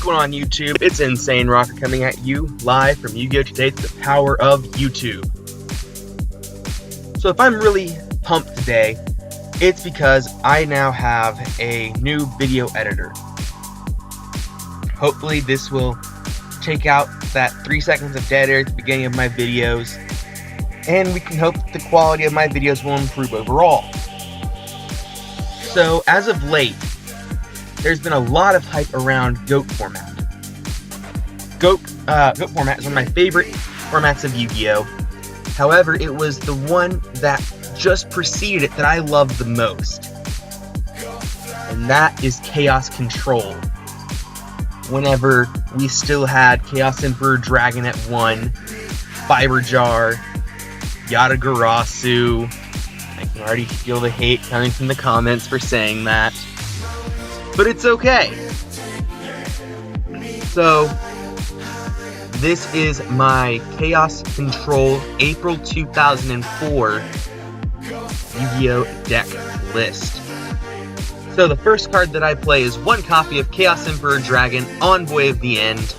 going on YouTube? It's Insane Rocker coming at you live from Yu-Gi-Oh! Today to the power of YouTube. So if I'm really pumped today, it's because I now have a new video editor. Hopefully this will take out that 3 seconds of dead air at the beginning of my videos, and we can hope that the quality of my videos will improve overall. So as of late, there's been a lot of hype around GOAT format. GOAT format is one of my favorite formats of Yu-Gi-Oh! However, it was the one that just preceded it that I loved the most. And that is Chaos Control. Whenever we still had Chaos Emperor Dragon at 1, Fiber Jar, Yatagarasu. I can already feel the hate coming from the comments for saying that. But it's okay. So, this is my Chaos Control April 2004 Yu-Gi-Oh! Deck list. So the first card that I play is one copy of Chaos Emperor Dragon, Envoy of the End.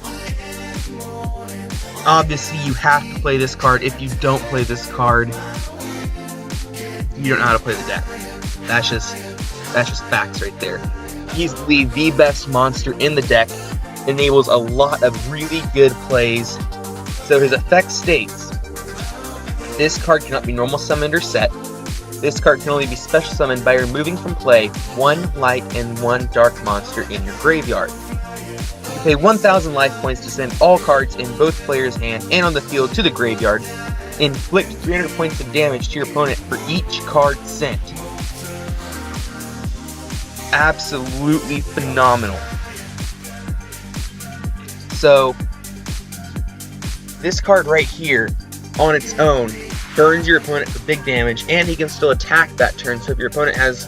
Obviously, you have to play this card. If you don't play this card, you don't know how to play the deck. That's just facts right there. Easily the best monster in the deck, enables a lot of really good plays. So his effect states, this card cannot be normal summoned or set. This card can only be special summoned by removing from play 1 light and 1 dark monster in your graveyard. You pay 1,000 life points to send all cards in both players' hand and on the field to the graveyard. Inflict 300 points of damage to your opponent for each card sent. Absolutely phenomenal. So, this card right here, on its own, burns your opponent for big damage, and he can still attack that turn. So if your opponent has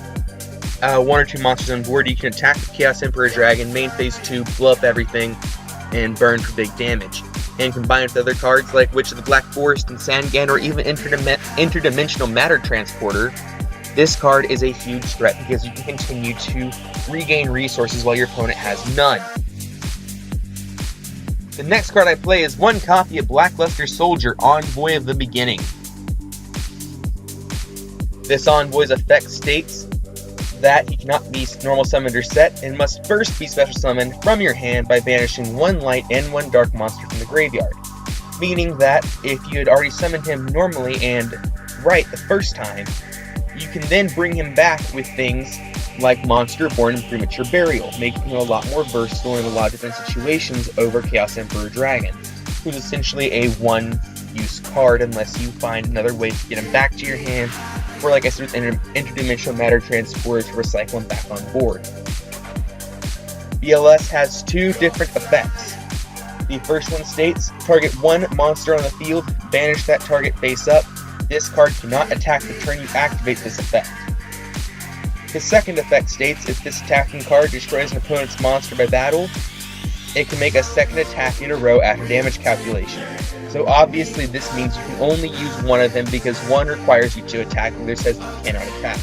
1 or 2 monsters on board, you can attack the Chaos Emperor Dragon, main phase 2, blow up everything, and burn for big damage. And combined with other cards like Witch of the Black Forest and Sangan, or even Interdimensional Matter Transporter, this card is a huge threat because you can continue to regain resources while your opponent has none. The next card I play is one copy of Blackluster Soldier, Envoy of the Beginning. This Envoy's effect states that he cannot be normal summoned or set, and must first be special summoned from your hand by banishing 1 light and 1 dark monster from the graveyard. Meaning that if you had already summoned him normally and right the first time, you can then bring him back with things like Monster Born in Premature Burial, making him a lot more versatile in a lot of different situations over Chaos Emperor Dragon, who's essentially a one-use card unless you find another way to get him back to your hand, or like I said with Interdimensional Matter Transporter to recycle him back on board. BLS has 2 different effects. The first one states, target 1 monster on the field, banish that target face up. This card cannot attack the turn you activate this effect. The second effect states, if this attacking card destroys an opponent's monster by battle, it can make a second attack in a row after damage calculation. So obviously this means you can only use one of them because one requires you to attack and the other says you cannot attack.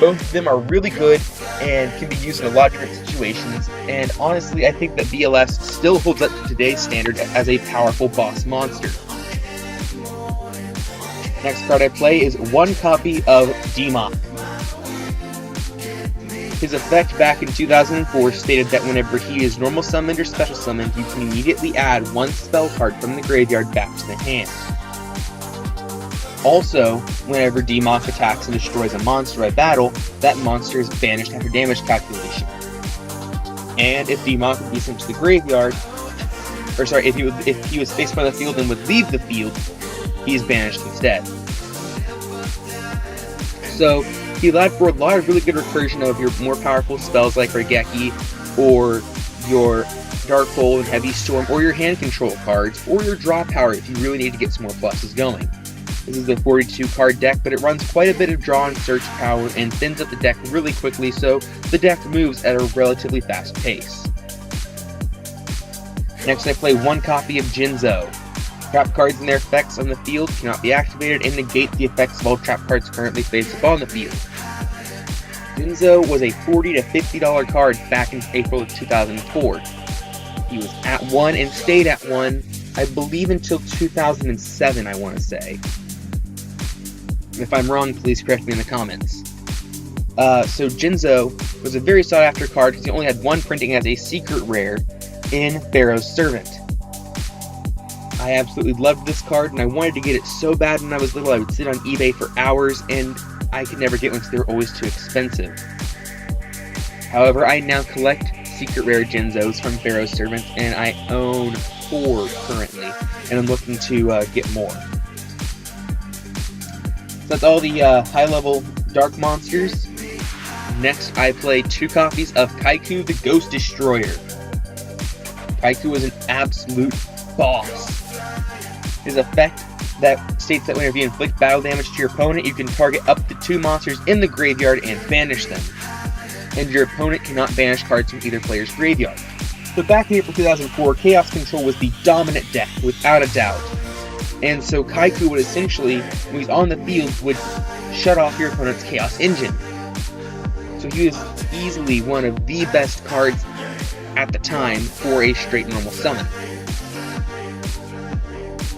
Both of them are really good and can be used in a lot of different situations, and honestly I think that BLS still holds up to today's standard as a powerful boss monster. Next card I play is one copy of Demok. His effect back in 2004 stated that whenever he is normal summoned or special summoned, you can immediately add 1 spell card from the graveyard back to the hand. Also, whenever Demok attacks and destroys a monster by battle, that monster is banished after damage calculation. And if Demok would be sent to the graveyard, if he was faced by the field and would leave the field, he is banished instead. So, he allowed for a lot of really good recursion of your more powerful spells like Raigeki, or your Dark Hole and Heavy Storm, or your hand control cards, or your draw power if you really need to get some more pluses going. This is a 42 card deck, but it runs quite a bit of draw and search power and thins up the deck really quickly, so the deck moves at a relatively fast pace. Next I play one copy of Jinzo. Trap cards and their effects on the field cannot be activated and negate the effects of all trap cards currently faced upon the field. Jinzo was a $40 to $50 card back in April of 2004. He was at 1 and stayed at 1, I believe, until 2007, I want to say. If I'm wrong, please correct me in the comments. So Jinzo was a very sought after card because he only had one printing as a secret rare in Pharaoh's Servant. I absolutely loved this card, and I wanted to get it so bad when I was little. I would sit on eBay for hours, and I could never get one because they were always too expensive. However, I now collect secret rare Jinzos from Pharaoh's Servant, and I own 4 currently, and I'm looking to get more. So that's all the high-level Dark Monsters. Next, I play 2 copies of Kaiku the Ghost Destroyer. Kaiku is an absolute boss. His effect that states that whenever you inflict battle damage to your opponent, you can target up to 2 monsters in the graveyard and banish them. And your opponent cannot banish cards from either player's graveyard. So back in April 2004, Chaos Control was the dominant deck, without a doubt. And so Kaiku would essentially, when he's on the field, would shut off your opponent's Chaos Engine. So he was easily one of the best cards at the time for a straight normal summon.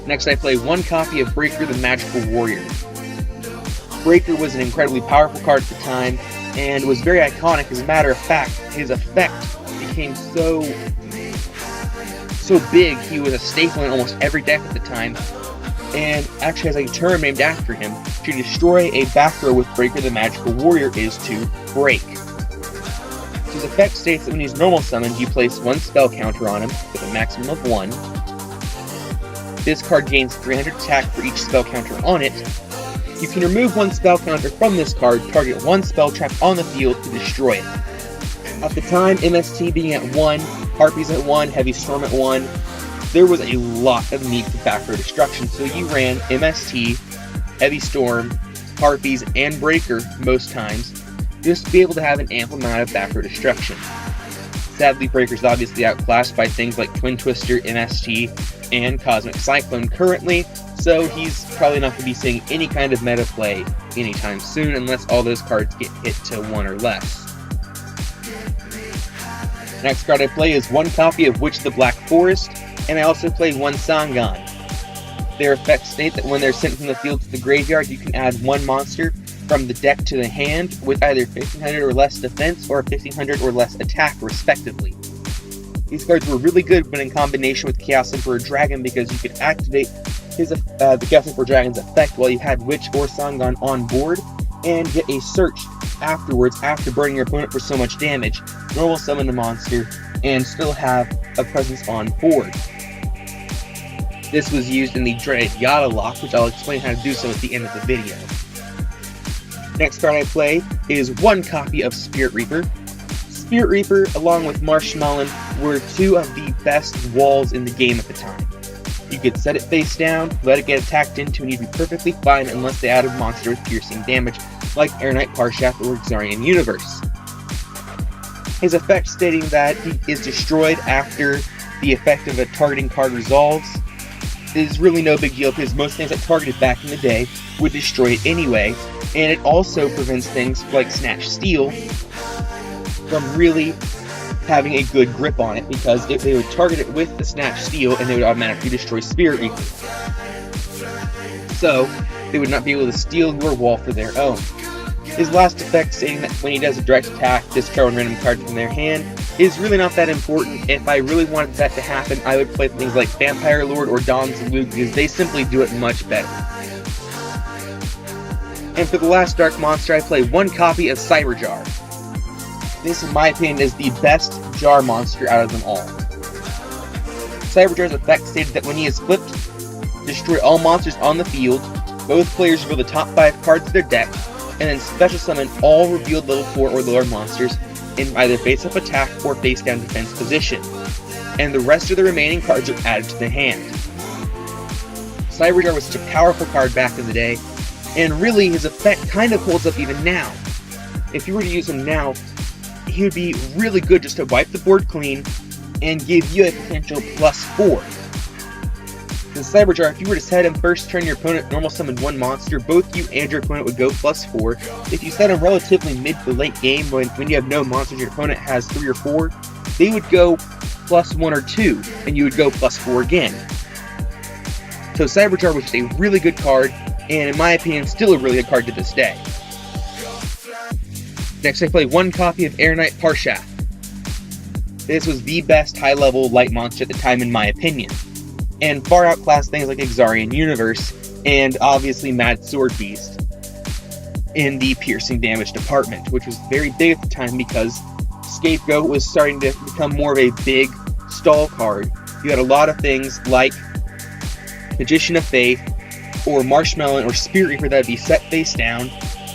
Next, I play 1 copy of Breaker the Magical Warrior. Breaker was an incredibly powerful card at the time, and was very iconic. As a matter of fact, his effect became so big, he was a staple in almost every deck at the time, and actually has a term named after him. To destroy a back row with Breaker the Magical Warrior is to break. So his effect states that when he's normal summoned, you place 1 spell counter on him with a maximum of 1. This card gains 300 attack for each spell counter on it. You can remove 1 spell counter from this card, target 1 spell trap on the field to destroy it. At the time, MST being at 1, Harpies at 1, Heavy Storm at 1, there was a lot of need for back row destruction, so you ran MST, Heavy Storm, Harpies, and Breaker most times, just to be able to have an ample amount of back row destruction. Sadly, Breaker's obviously outclassed by things like Twin Twister, MST, and Cosmic Cyclone currently, so he's probably not going to be seeing any kind of meta play anytime soon unless all those cards get hit to 1 or less. Next card I play is 1 copy of Witch of the Black Forest, and I also play 1 Sangan. Their effects state that when they're sent from the field to the graveyard, you can add 1 monster from the deck to the hand with either 1500 or less defense or 1500 or less attack, respectively. These cards were really good when in combination with Chaos Emperor Dragon because you could activate the Chaos Emperor Dragon's effect while you had Witch or Sangan on board, and get a search afterwards after burning your opponent for so much damage, normal summon the monster, and still have a presence on board. This was used in the dreaded Yada lock, which I'll explain how to do so at the end of the video. Next card I play is 1 copy of Spirit Reaper. Spirit Reaper, along with Marshmallow, were 2 of the best walls in the game at the time. You could set it face down, let it get attacked into, and you'd be perfectly fine unless they added a monster with piercing damage, like Air Knight Parshaft or Xarian Universe. His effect stating that he is destroyed after the effect of a targeting card resolves is really no big deal because most things that targeted back in the day would destroy it anyway, and it also prevents things like Snatch Steel from really having a good grip on it because they would target it with the Snatch Steel and they would automatically destroy Spirit Reaper. So, they would not be able to steal your wall for their own. His last effect, saying that when he does a direct attack, discard 1 random card from their hand, is really not that important. If I really wanted that to happen, I would play things like Vampire Lord or Don Zalug because they simply do it much better. And for the last Dark Monster, I play 1 copy of Cyberjar. This, in my opinion, is the best Jar monster out of them all. Cyberjar's effect stated that when he is flipped, destroy all monsters on the field, both players reveal the top 5 cards of their deck, and then special summon all revealed level 4 or lower monsters in either face-up attack or face-down defense position, and the rest of the remaining cards are added to the hand. Cyberjar was such a powerful card back in the day, and really his effect kind of holds up even now. If you were to use him now, he would be really good just to wipe the board clean and give you a potential +4. in Cyberjar, if you were to set him first turn your opponent normal summon one monster, both you and your opponent would go +4. If you set him relatively mid to late game, when you have no monsters, your opponent has 3 or 4, they would go +1 or 2, and you would go +4 again. So Cyberjar was just a really good card, and in my opinion, still a really good card to this day. Next, I play one copy of Air Knight Parshath. This was the best high-level light monster at the time, in my opinion, and far outclassed things like Exarian Universe, and obviously Mad Sword Beast in the piercing damage department, which was very big at the time because Scapegoat was starting to become more of a big stall card. You had a lot of things like Magician of Faith, or Marshmallow, or Spirit Reaper that would be set face down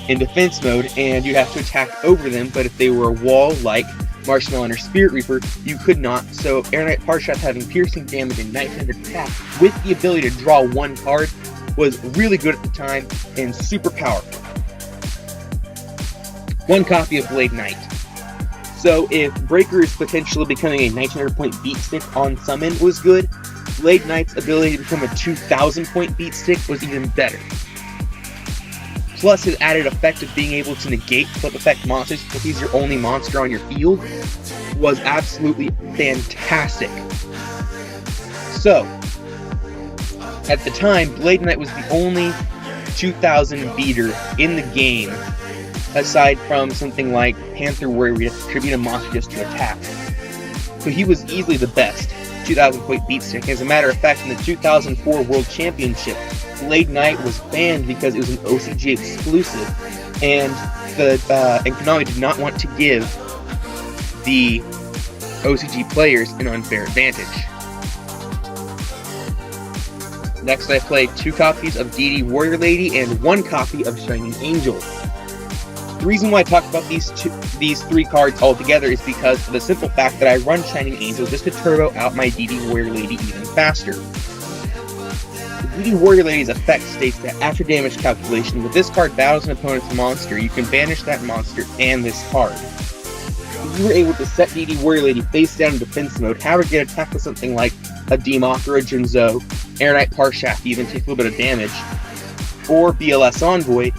in defense mode, and you'd have to attack over them, but if they were a wall like Marshmallow or Spirit Reaper, you could not. So Air Knight Parshath having piercing damage and 900 attack with the ability to draw one card was really good at the time and super powerful. One copy of Blade Knight. So if Breaker is potentially becoming a 1900 point beat stick on summon was good, Blade Knight's ability to become a 2000 point beat stick was even better. Plus his added effect of being able to negate flip effect monsters if he's your only monster on your field was absolutely fantastic. So, at the time, Blade Knight was the only 2000 beater in the game, aside from something like Panther Warrior where you have to tribute a monster just to attack. So he was easily the best 2000 point beat stick. As a matter of fact, in the 2004 World Championship, Blade Knight was banned because it was an OCG exclusive, and Konami did not want to give the OCG players an unfair advantage. Next, I played 2 copies of DD Warrior Lady and 1 copy of Shining Angel. The reason why I talk about these 3 cards all together is because of the simple fact that I run Shining Angel just to turbo out my DD Warrior Lady even faster. DD Warrior Lady's effect states that after damage calculation, when this card battles an opponent's monster, you can banish that monster and this card. If you were able to set DD Warrior Lady face down in defense mode, have her get attacked with something like a Democ or a Jinzo, Air Knight Parshath even take a little bit of damage, or BLS Envoy,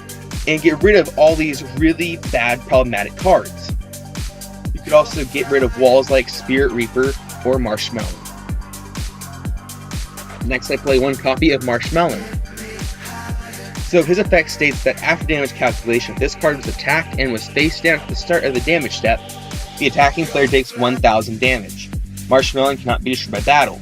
and get rid of all these really bad problematic cards. You could also get rid of walls like Spirit Reaper or Marshmallow. Next, I play 1 copy of Marshmallow. So his effect states that after damage calculation, if this card was attacked and was face down at the start of the damage step, the attacking player takes 1000 damage. Marshmallow cannot be destroyed by battle.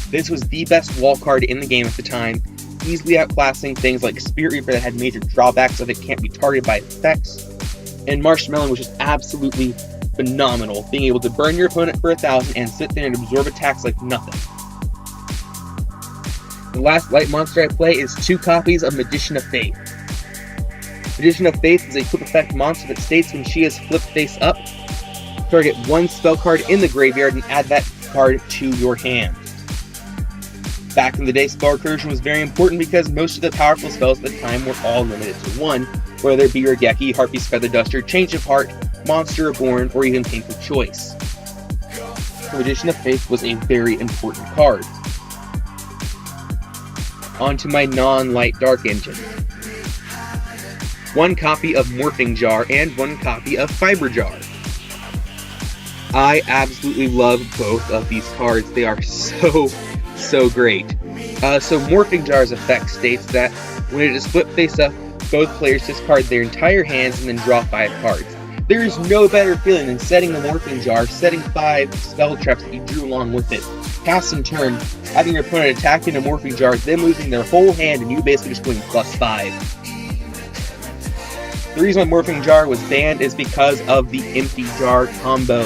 This was the best wall card in the game at the time, easily outclassing things like Spirit Reaper that had major drawbacks of it can't be targeted by effects, and Marshmallow was just absolutely phenomenal, being able to burn your opponent for 1000 and sit there and absorb attacks like nothing. The last light monster I play is 2 copies of Magician of Faith. Magician of Faith is a flip effect monster that states when she is flipped face up, target 1 spell card in the graveyard and add that card to your hand. Back in the day, spell recursion was very important because most of the powerful spells at the time were all limited to 1, whether it be Regeki, Harpy's Feather Duster, Change of Heart, Monster Reborn, or even Painful Choice. So Magician of Faith was a very important card. Onto my non-light dark engine. 1 copy of Morphing Jar and 1 copy of Fiber Jar. I absolutely love both of these cards. They are so great. So Morphing Jar's effect states that when it is flipped face up, both players discard their entire hands and then draw 5 cards. There is no better feeling than setting the Morphing Jar, setting 5 spell traps that you drew along with it, pass in turn, having your opponent attacking a Morphing Jar, them losing their whole hand, and you basically just going +5. The reason why Morphing Jar was banned is because of the Empty Jar combo,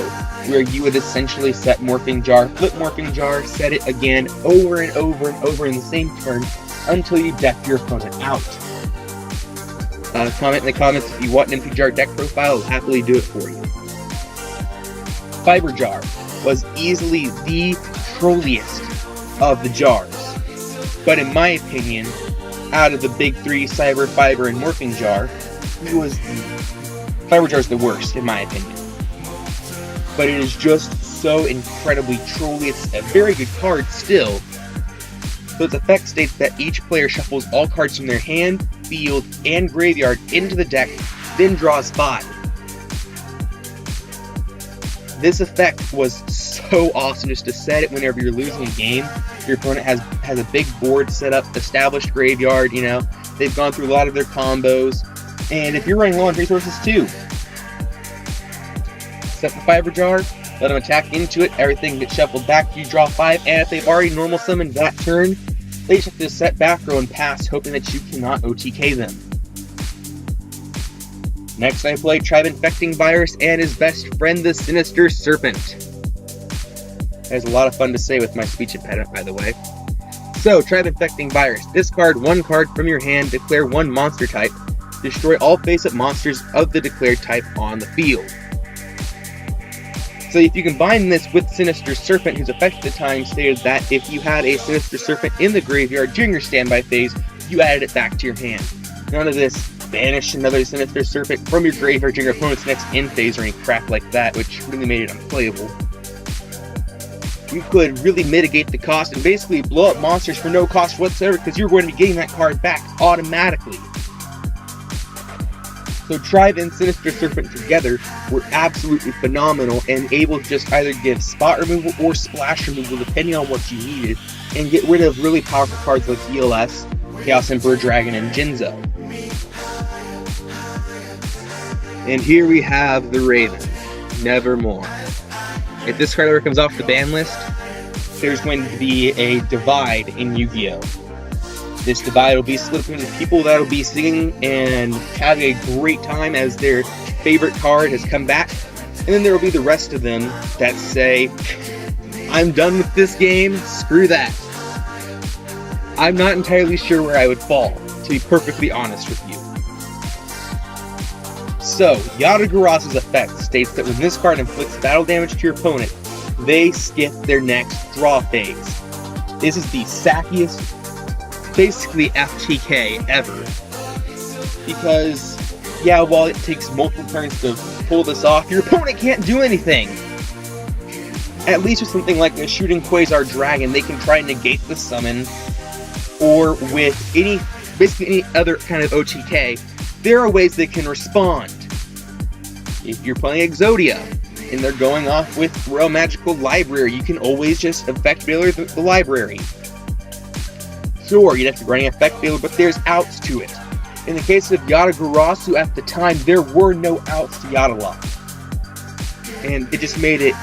where you would essentially set Morphing Jar, flip Morphing Jar, set it again over and over and over in the same turn until you deck your opponent out. Comment in the comments if you want an Empty Jar deck profile, I'll happily do it for you. Fiber Jar was easily the trolliest of the jars, but in my opinion, out of the big 3, Cyber, Fiber, and Morphing Jar, Fiber Jar is the worst in my opinion. But it is just so incredibly trolly. It's a very good card still, So its effect states that each player shuffles all cards from their hand, field, and graveyard into the deck, then draws 5. This effect was so awesome just to set it whenever you're losing a game. Your opponent has a big board set up, established graveyard, you know, they've gone through a lot of their combos. And if you're running low on resources too, set the Fiber Jar, let them attack into it, everything gets shuffled back, you draw 5, and if they've already normal summoned that turn, they just have to set back row and pass, hoping that you cannot OTK them. Next I play Tribe Infecting Virus and his best friend, the Sinister Serpent. There's a lot of fun to say with my speech impediment, by the way. So, Tribe Infecting Virus. Discard 1 card from your hand, declare 1 monster type. Destroy all face-up monsters of the declared type on the field. So if you combine this with Sinister Serpent, whose effect at the time stated that if you had a Sinister Serpent in the graveyard during your standby phase, you added it back to your hand. None of this banish another Sinister Serpent from your graveyard during your opponent's next end phase or any crap like that, which really made it unplayable. You could really mitigate the cost and basically blow up monsters for no cost whatsoever because you're going to be getting that card back automatically. So Tribe and Sinister Serpent together were absolutely phenomenal and able to just either give spot removal or splash removal depending on what you needed and get rid of really powerful cards like ELS, Chaos Emperor Dragon, and Jinzo. And here we have the Raven, Nevermore. If this card ever comes off the ban list, there's going to be a divide in Yu-Gi-Oh! This divide will be split between the people that will be singing and having a great time as their favorite card has come back, and then there will be the rest of them that say, I'm done with this game, screw that. I'm not entirely sure where I would fall, to be perfectly honest with you. So, Yata-Garasu's effect states that when this card inflicts battle damage to your opponent, they skip their next draw phase. This is the sackiest, basically FTK ever. Because, yeah, while it takes multiple turns to pull this off, your opponent can't do anything. At least with something like a Shooting Quasar Dragon, they can try and negate the summon, or with basically any other kind of OTK, there are ways they can respond. If you're playing Exodia, and they're going off with Royal Magical Library, you can always just Effect Veiler the library. Sure, you'd have to run an Effect Veiler, but there's outs to it. In the case of Yata-Garasu at the time, there were no outs to Yata-Lock. And it just made it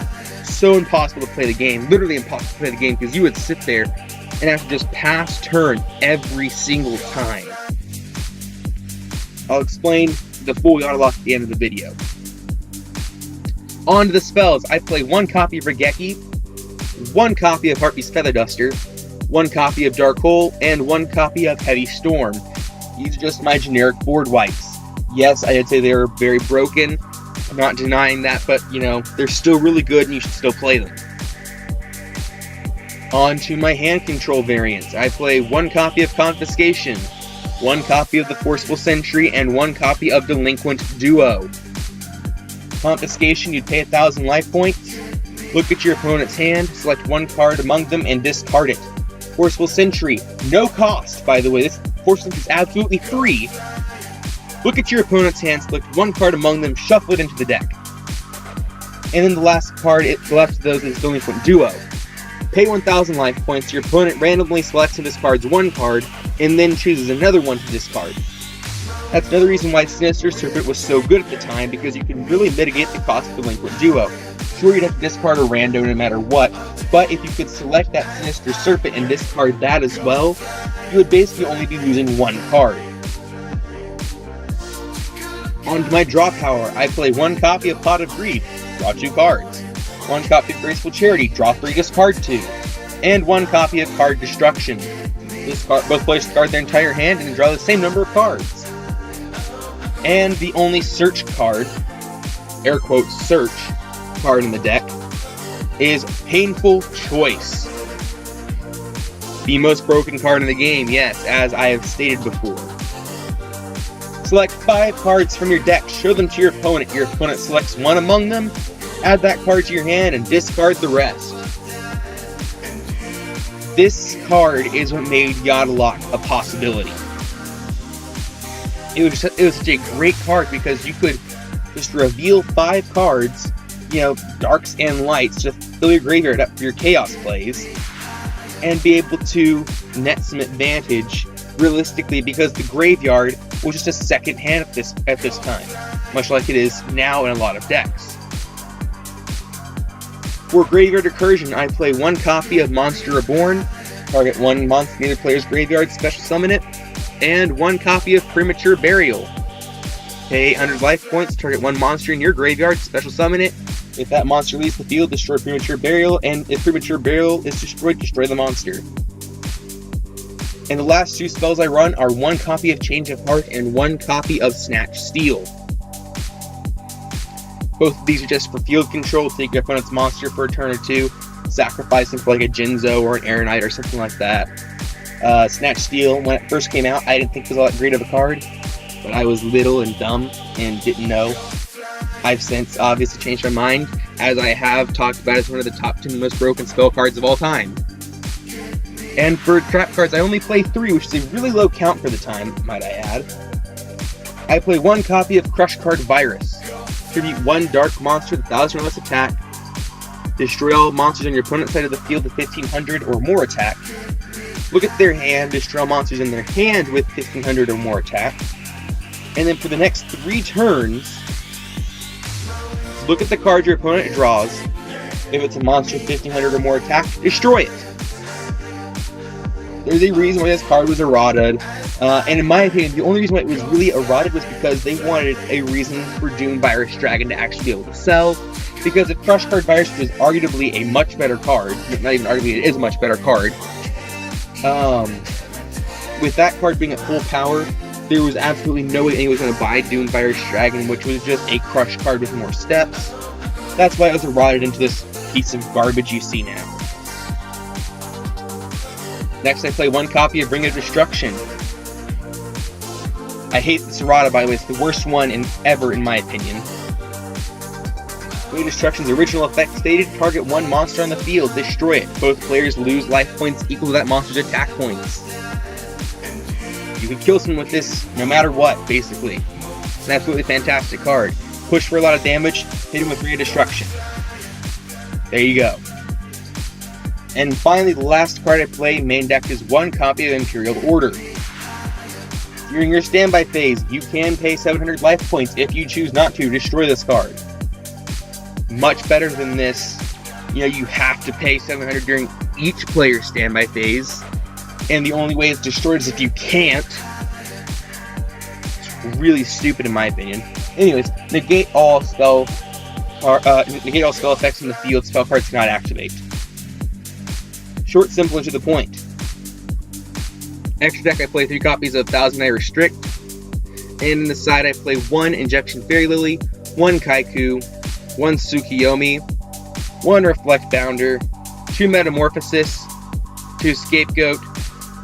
so impossible to play the game, literally impossible to play the game, because you would sit there and have to just pass turn every single time. I'll explain the full Yata-Lock at the end of the video. On to the spells. I play 1 copy of Regeki, 1 copy of Harpy's Feather Duster, 1 copy of Dark Hole, and 1 copy of Heavy Storm. These are just my generic board wipes. Yes, I did say they were very broken. I'm not denying that, but, you know, they're still really good and you should still play them. On to my hand control variants. I play 1 copy of Confiscation, 1 copy of the Forceful Sentry, and 1 copy of Delinquent Duo. Confiscation, you'd pay 1,000 life points, look at your opponent's hand, select 1 card among them, and discard it. Forceful Sentry, no cost, by the way, this Forceful Sentry is absolutely free. Look at your opponent's hand, select 1 card among them, shuffle it into the deck. And then the last card left of those is Delinquent Duo. Pay 1,000 life points, your opponent randomly selects and discards 1 card, and then chooses another one to discard. That's another reason why Sinister Serpent was so good at the time, because you can really mitigate the cost of Delinquent Duo. Sure, you'd have to discard a rando no matter what, but if you could select that Sinister Serpent and discard that as well, you would basically only be losing 1 card. On to my draw power, I play 1 copy of Pot of Greed, draw 2 cards. 1 copy of Graceful Charity, draw 3, discard 2. And 1 copy of Card Destruction. Both players discard their entire hand and draw the same number of cards. And the only search card, air quotes search, card in the deck, is Painful Choice. The most broken card in the game, yes, as I have stated before. Select 5 cards from your deck, show them to your opponent. Your opponent selects 1 among them, add that card to your hand, and discard the rest. This card is what made Yada-Lock a possibility. It was such a great card because you could just reveal 5 cards, darks and lights, to fill your graveyard up for your chaos plays, and be able to net some advantage realistically, because the graveyard was just a second hand at this time, much like it is now in a lot of decks. For Graveyard Recursion, I play 1 copy of Monster Reborn, target 1 monster in either player's graveyard, special summon it, and 1 copy of Premature Burial. Pay 800 life points, target 1 monster in your graveyard, special summon it. If that monster leaves the field, destroy Premature Burial, and if Premature Burial is destroyed, destroy the monster. And the last 2 spells I run are 1 copy of Change of Heart and 1 copy of Snatch Steal. Both of these are just for field control, take your opponent's monster for a turn or 2, sacrifice them for like a Jinzo or an Aeronite or something like that. Snatch Steal, when it first came out, I didn't think it was all that great of a card, but I was little and dumb and didn't know. I've since obviously changed my mind, as I have talked about as one of the top 10 most broken spell cards of all time. And for trap cards, I only play 3, which is a really low count for the time, might I add. I play 1 copy of Crush Card Virus. Tribute 1 dark monster with 1,000 or less attack. Destroy all monsters on your opponent's side of the field with 1,500 or more attack. Look at their hand, destroy all monsters in their hand with 1,500 or more attack. And then for the next 3 turns, look at the card your opponent draws. If it's a monster with 1,500 or more attack, destroy it. There's a reason why this card was errated, and in my opinion, the only reason why it was really errated was because they wanted a reason for Doom Virus Dragon to actually be able to sell. Because if Crush Card Virus was arguably a much better card, not even arguably, it is a much better card, with that card being at full power, there was absolutely no way anyone was going to buy Doom Virus Dragon, which was just a crush card with more steps. That's why it was eroded into this piece of garbage you see now. Next, I play 1 copy of Ring of Destruction. I hate this errata, by the way. It's the worst one ever, in my opinion. Ring of Destruction's original effect stated, target 1 monster on the field, destroy it. Both players lose life points equal to that monster's attack points. You can kill someone with this no matter what, basically. It's an absolutely fantastic card. Push for a lot of damage, hit him with Ring of Destruction. There you go. And finally, the last card I play main deck is 1 copy of Imperial Order. During your standby phase, you can pay 700 life points if you choose not to destroy this card. Much better than this. You have to pay 700 during each player's standby phase, and the only way it's destroyed is if you can't. It's really stupid in my opinion. Anyways, negate all spell effects in the field. Spell cards cannot activate. Short, simple, and to the point. Extra deck, I play 3 copies of Thousand Eye Restrict. And in the side, I play 1 Injection Fairy Lily, 1 Kaiku, 1 Tsukiyomi, 1 Reflect Bounder, 2 Metamorphosis, 2 Scapegoat,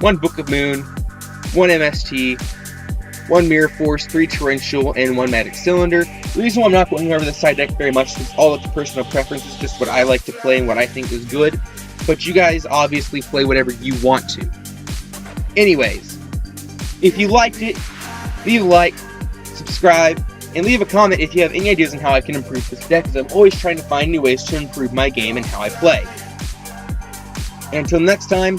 1 Book of Moon, 1 MST, 1 Mirror Force, 3 Torrential, and 1 Magic Cylinder. The reason why I'm not going over the side deck very much is all up to personal preference. It's just what I like to play and what I think is good. But you guys obviously play whatever you want to. Anyways, if you liked it, leave a like, subscribe, and leave a comment if you have any ideas on how I can improve this deck, because I'm always trying to find new ways to improve my game and how I play. And until next time,